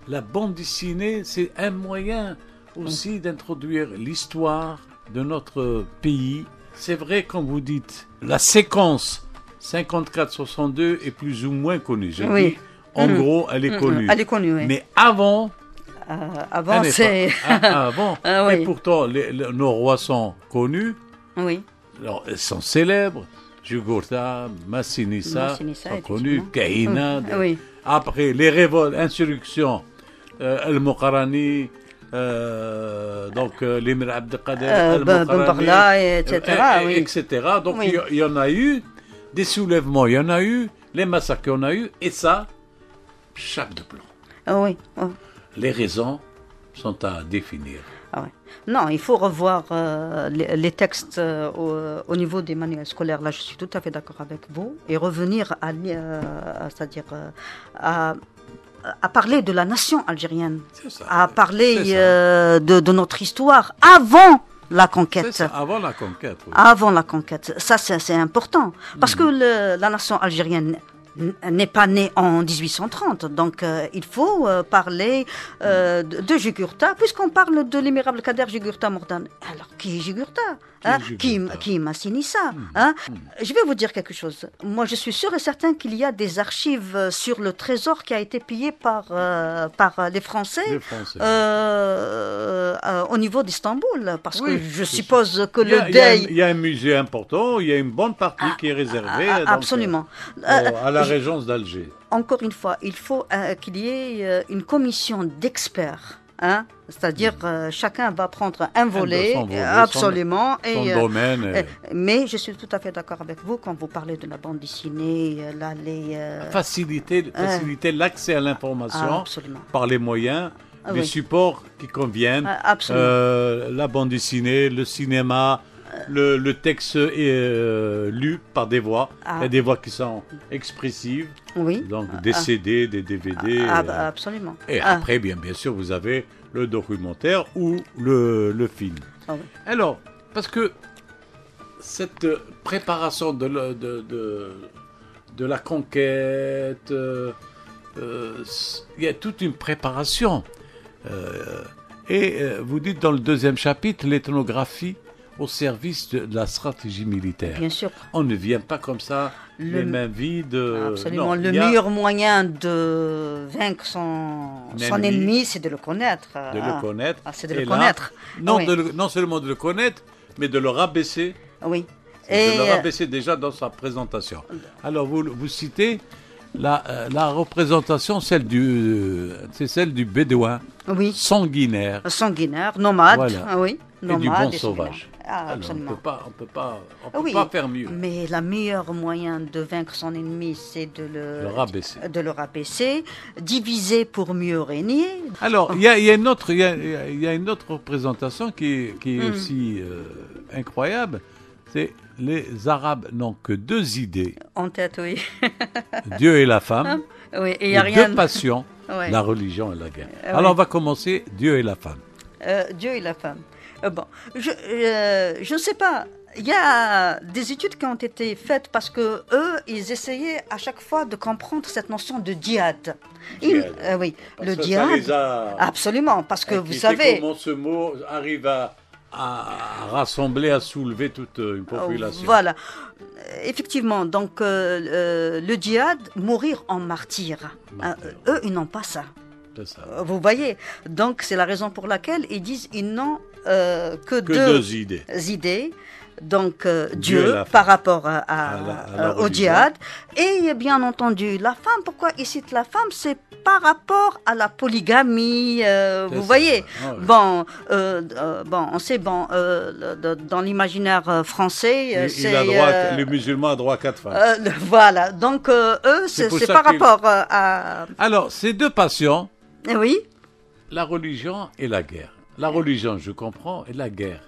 La bande dessinée, c'est un moyen aussi d'introduire l'histoire de notre pays. C'est vrai, comme vous dites, la séquence 54-62 est plus ou moins connue. En gros, elle est connue. Elle est connue, oui. Mais avant, c'est... avant. Et pourtant, nos rois sont connus. Alors, ils sont célèbres. Jugurtha, Massinissa sont connus. Kahina. Après, les révoltes, insurrections, Al-Muqarani, donc l'émir Abdelkader, Al-Muqarani, etc. Donc, il y en a eu des soulèvements, il y en a eu, les massacres, il y en a eu, et ça, chape de plomb. Les raisons sont à définir. Non, il faut revoir les textes au niveau des manuels scolaires. Là, je suis tout à fait d'accord avec vous. Et revenir à parler de la nation algérienne, à parler de notre histoire avant la conquête. C'est ça, avant la conquête. Avant la conquête. Ça, c'est important. Parce que la nation algérienne n'est pas né en 1830. Donc, il faut parler de Jugurtha, puisqu'on parle de l'émirable Kader Jugurtha Mordan. Alors, qui est Jugurtha, hein? Qui m'a signé ça, hein? Je vais vous dire quelque chose. Moi, je suis sûr et certain qu'il y a des archives sur le trésor qui a été pillé par les Français, au niveau d'Istanbul. Parce que je suppose que le deuil... Il y a un musée important, il y a une bonne partie qui est réservée absolument. À la régence d'Alger. Encore une fois, il faut qu'il y ait une commission d'experts. Hein? C'est-à-dire, chacun va prendre un volet, absolument. Son domaine. Mais je suis tout à fait d'accord avec vous quand vous parlez de la bande dessinée, faciliter l'accès à l'information par les moyens, les supports qui conviennent. La bande dessinée, le cinéma, le texte lu par des voix. Il y a des voix qui sont expressives. Oui. Donc des CD, des DVD. Absolument. Et après, bien sûr, vous avez le documentaire ou le film. Oui. Alors, parce que cette préparation de la conquête, il y a toute une préparation. Vous dites dans le deuxième chapitre, l'ethnographie au service de la stratégie militaire. Bien sûr. On ne vient pas comme ça, les mains vides. Absolument. Le meilleur moyen de vaincre son ennemi, c'est de le connaître. De le connaître. C'est de le connaître. Non seulement de le connaître, mais de le rabaisser. Oui. De le rabaisser déjà dans sa présentation. Alors, vous citez la représentation, c'est celle du bédouin, sanguinaire, nomade, voilà. Oui. Et du bon sauvage. Absolument. Alors, on peut pas faire mieux. Mais le meilleur moyen de vaincre son ennemi, c'est de le rabaisser, diviser pour mieux régner. Alors, il y a une autre représentation qui est aussi incroyable. C'est les Arabes n'ont que deux idées. En tête, oui. Dieu et la femme. Oui, et rien... deux passions, la religion et la guerre. Alors, on va commencer Dieu et la femme. Dieu et la femme. Bon, je ne sais pas. Il y a des études qui ont été faites parce que eux, ils essayaient à chaque fois de comprendre cette notion de djihad. Oui, parce le que djihad. Ça les a absolument, parce que vous savez. Comment ce mot arrive à rassembler, à soulever toute une population. Voilà. Effectivement, donc le djihad, mourir en martyr. Eux, ils n'ont pas ça. C'est ça. Vous voyez, donc c'est la raison pour laquelle ils disent ils n'ont que deux idées. Donc Dieu par rapport au djihad, et bien entendu la femme. Pourquoi ils citent la femme? C'est par rapport à la polygamie, vous voyez. Bon, on sait, dans l'imaginaire français, le musulman a droit à 4 femmes. Voilà, donc eux, c'est par rapport à... Alors, ces deux passions, oui, la religion et la guerre. La religion, je comprends, et la guerre.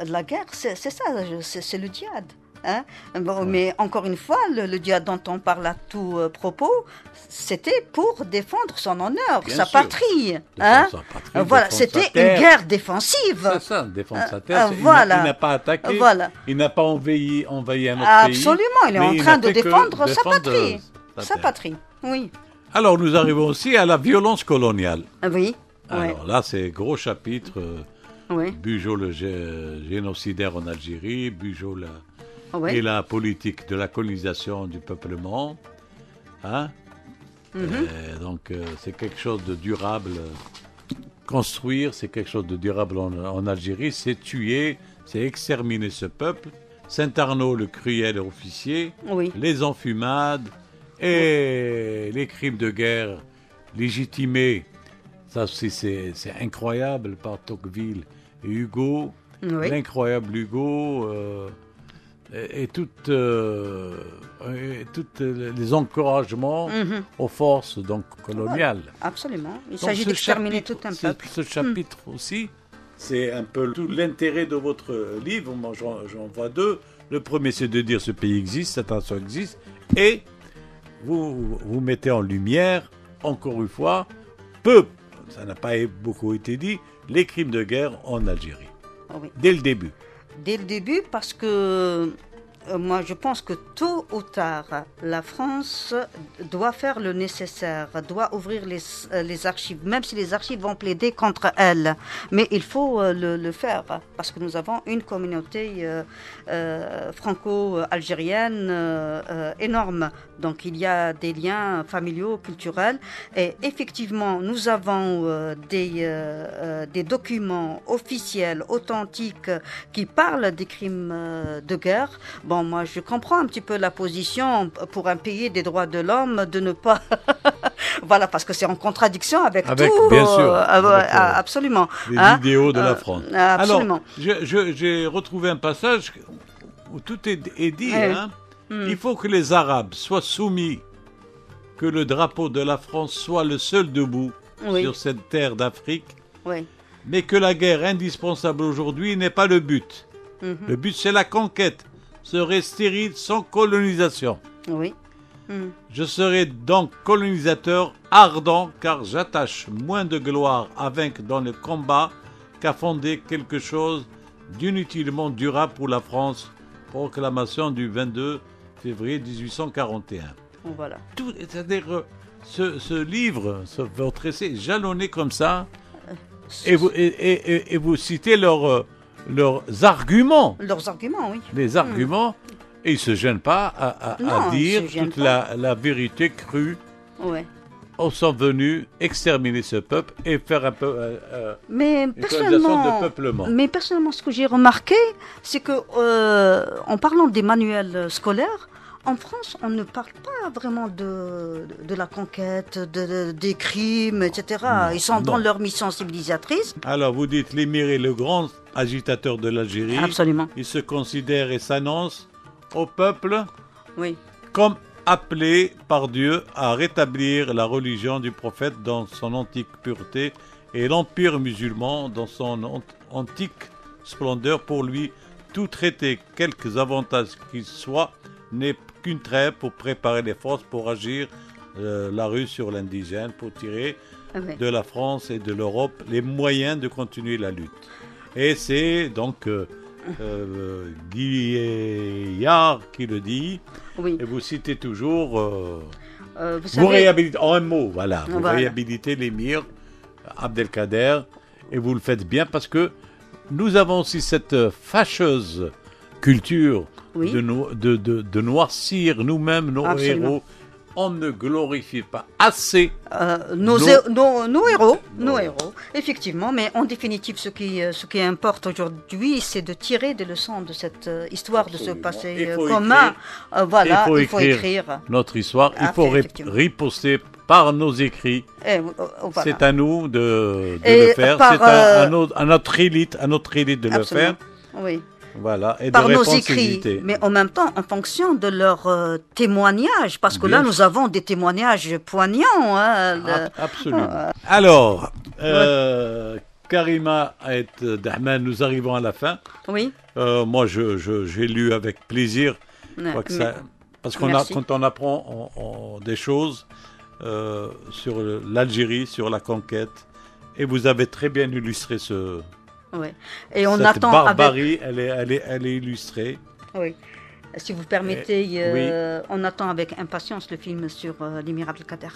La guerre, c'est ça, c'est le djihad. Hein? Bon, mais encore une fois, le djihad dont on parle à tout propos, c'était pour défendre son honneur, sa patrie. Hein? Voilà, c'était une guerre défensive. C'est ça, défendre sa terre. Voilà. Il n'a pas attaqué, il n'a pas envahi un autre pays. Absolument, il est en train de défendre sa patrie. Sa patrie, oui. Alors, nous arrivons aussi à la violence coloniale. Oui. Alors là, c'est gros chapitre. Oui. Bugeaud, le génocidaire en Algérie, Bugeaud et la politique de la colonisation du peuplement. Hein? Donc, c'est quelque chose de durable. Construire, c'est quelque chose de durable en Algérie. C'est tuer, c'est exterminer ce peuple. Saint-Arnaud, le cruel officier. Oui. Les enfumades et les crimes de guerre légitimés. Ça aussi, c'est incroyable par Tocqueville et Hugo, l'incroyable Hugo, et toutes les encouragements aux forces donc coloniales. Absolument. Il s'agit d'exterminer tout un peuple. Ce chapitre aussi, c'est un peu tout l'intérêt de votre livre. Moi, j'en vois deux. Le premier, c'est de dire ce pays existe, cette nation existe, et vous mettez en lumière, encore une fois, ça n'a pas beaucoup été dit, les crimes de guerre en Algérie. Oui. Dès le début. Dès le début, parce que moi, je pense que tôt ou tard, la France doit faire le nécessaire, doit ouvrir les archives, même si les archives vont plaider contre elle. Mais il faut le faire, parce que nous avons une communauté franco-algérienne énorme. Donc, il y a des liens familiaux, culturels. Et effectivement, nous avons des documents officiels, authentiques, qui parlent des crimes de guerre. Bon, moi, je comprends un petit peu la position pour un pays des droits de l'homme de ne pas... Voilà, parce que c'est en contradiction avec tout. Bien sûr. Absolument. Les idéaux de la France. Absolument. Alors, j'ai retrouvé un passage où tout est dit. Hein. Il faut que les Arabes soient soumis, que le drapeau de la France soit le seul debout sur cette terre d'Afrique, mais que la guerre indispensable aujourd'hui n'est pas le but. Le but, c'est la conquête. Serait stérile sans colonisation. Je serai donc colonisateur ardent, car j'attache moins de gloire à vaincre dans le combat qu'à fonder quelque chose d'inutilement durable pour la France. Proclamation du 22 février 1841. Voilà. C'est-à-dire, ce livre, votre essai, jalonné comme ça, et vous citez leurs arguments. Leurs arguments, oui. Les arguments, et ils ne se gênent pas à dire toute la vérité crue. Ils sont venus exterminer ce peuple et faire un peu une colonisation de peuplement. Mais personnellement, ce que j'ai remarqué, c'est que en parlant des manuels scolaires, en France, on ne parle pas vraiment de la conquête, des crimes, etc. Ils sont dans leur mission civilisatrice. Alors, vous dites l'émir est le grand agitateur de l'Algérie. Absolument. Il se considère et s'annonce au peuple comme appelé par Dieu à rétablir la religion du prophète dans son antique pureté et l'empire musulman dans son antique splendeur. Pour lui, tout traité, quelques avantages qu'il soit, n'est qu'une trêve pour préparer les forces pour agir la rue sur l'indigène, pour tirer de la France et de l'Europe les moyens de continuer la lutte. Et c'est donc Guillard qui le dit, et vous citez toujours, vous réhabilitez, en un mot, vous réhabilitez l'émir Abdelkader, et vous le faites bien parce que nous avons aussi cette fâcheuse culture de noircir nous-mêmes nos héros. On ne glorifie pas assez nos héros, effectivement, mais en définitive, ce qui importe aujourd'hui, c'est de tirer des leçons de cette histoire, de ce passé commun. Il faut écrire notre histoire, il faut riposter par nos écrits. C'est à nous de le faire, c'est à notre élite de le faire. Voilà, et par nos écrits, mais en même temps en fonction de leurs témoignages, parce que là nous avons des témoignages poignants. Absolument. Alors, Karima et Dahman, nous arrivons à la fin. Moi, j'ai lu avec plaisir, parce qu'on quand on apprend des choses sur l'Algérie, sur la conquête, et vous avez très bien illustré et on cette attend barbarie, elle est illustrée. Si vous permettez, on attend avec impatience le film sur l'émir Abdelkader.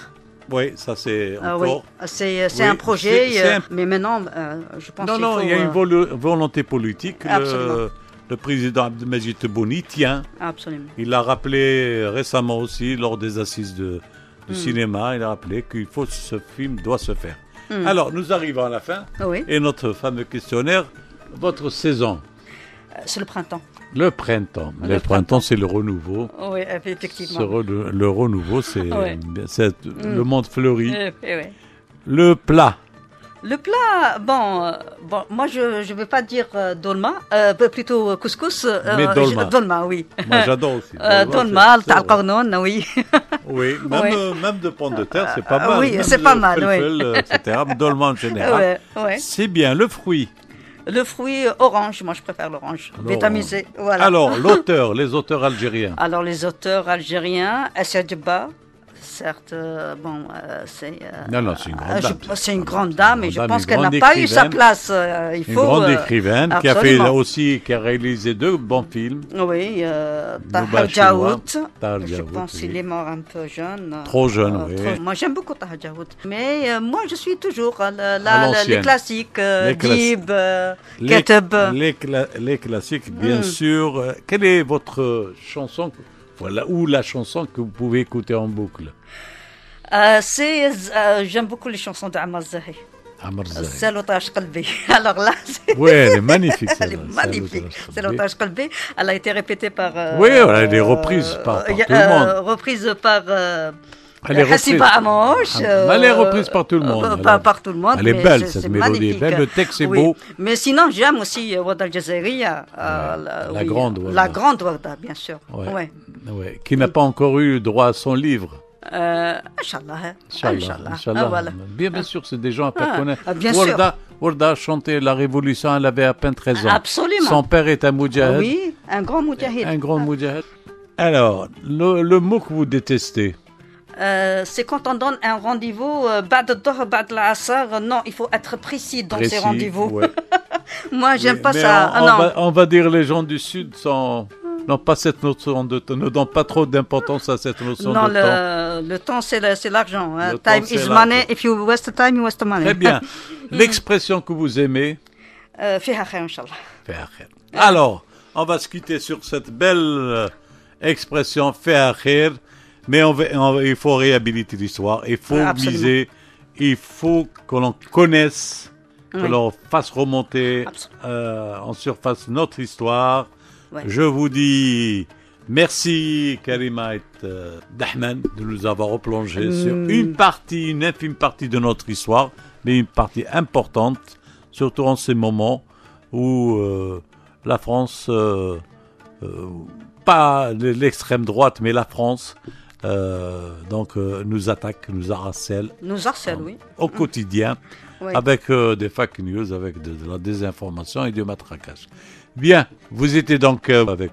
Oui, ça c'est encore... C'est un projet, mais maintenant, je pense qu'il faut... il y a une volonté politique. Le président Abdelmajid Tebboune tient. Absolument. Il l'a rappelé récemment aussi, lors des assises du cinéma, il a rappelé que ce film doit se faire. Alors, nous arrivons à la fin. Et notre fameux questionnaire, votre saison? C'est le printemps. Le printemps. Le printemps, c'est le renouveau. Oui, effectivement. Le renouveau, c'est le monde fleuri. Le plat. Le plat, moi je ne vais pas dire dolma, plutôt couscous. Mais dolma. Dolma, oui. Moi j'adore aussi. Dolma, tarkornon, oui. Oui, même de pommes de terre, c'est pas mal. Oui, c'est pas mal, etc. Dolma en général. C'est bien. Le fruit. Le fruit orange, moi je préfère l'orange, vitaminisé. Voilà. Alors, les auteurs algériens. Alors, les auteurs algériens, Essa Djebba, certes, bon, c'est... Non, c'est une grande dame. C'est une grande dame, et je pense une qu'elle n'a grande pas eu sa écrivaine. place. Il Une faut, grande écrivaine qui a fait absolument. aussi, qui a réalisé 2 bons films. Oui, Tahar Nouba Jaoud. Tahar Je Jaoud, pense qu'il oui. est mort un peu jeune. Trop jeune, oui. Moi, j'aime beaucoup Tahar Jaoud. Mais moi, je suis toujours À les l'ancienne. classiques, Les Dib, Les, Keteb. les classiques, bien sûr. Quelle est votre chanson, voilà, ou la chanson que vous pouvez écouter en boucle? J'aime beaucoup les chansons de Ammar Zahi. Ammar Zahi. C'est l'otage Qalbi. Alors là, Oui, elle est magnifique. elle est magnifique. C'est l'otage Qalbi. Elle a été répétée par. Oui, elle est reprise par tout le monde. Reprise par. Elle est reprise. Hassiba Amouche. Elle est reprise par tout le monde. Par tout le monde. Elle est mais belle, cette mélodie. magnifique. Belle, le texte est Oui. beau. Mais sinon, j'aime aussi Ward al-Jazairiya. La grande Warda. La grande Warda, bien sûr. Ouais. Ouais. Ouais. Qui n'a pas encore eu droit à son livre. Inch'Allah. Inch'Allah. Voilà. Bien sûr, c'est des gens à pas connaître. Bien sûr. Warda a chanté la Révolution, elle avait à peine 13 ans. Absolument. Son père est un moudjahid. Oui, un grand moudjahid. Un grand moudjahid. Alors, le mot que vous détestez? C'est quand on donne un rendez-vous, ba'd al-Dhuhr, ba'd al-Asr. Non, il faut être précis dans ces rendez-vous. Ouais. Moi, j'aime pas Mais ça. on va dire les gens du Sud n'ont pas cette notion de temps, ne donnent pas trop d'importance à cette notion Non, de temps. le temps, c'est l'argent. Hein. Le Time temps, c'est is l'argent. money. If you waste time, you waste money. Très bien. L'expression que vous aimez? Fiha khair, Inch'Allah. Faire khair. Alors, on va se quitter sur cette belle expression faire khair, mais il faut réhabiliter l'histoire, il faut Absolument. miser, il faut que l'on connaisse, que Oui. l'on fasse remonter en surface notre histoire. Ouais. Je vous dis merci Karima et Dahman de nous avoir replongé sur une infime partie de notre histoire, mais une partie importante, surtout en ces moments où la France, pas l'extrême droite, mais la France, nous attaque, nous harcèle Nous harcèle, oui. au quotidien, Oui. avec des fake news, avec de la désinformation et du matraquage. Bien, vous étiez donc avec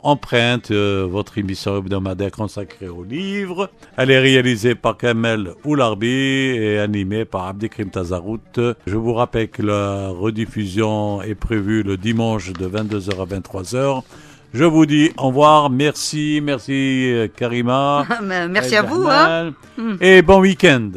Empreinte, votre émission hebdomadaire consacrée aux livres. Elle est réalisée par Kamel Oularbi et animée par Abdelkrim Tazarout. Je vous rappelle que la rediffusion est prévue le dimanche de 22h à 23h. Je vous dis au revoir, merci Karima. Merci à vous. Hein. Et bon week-end.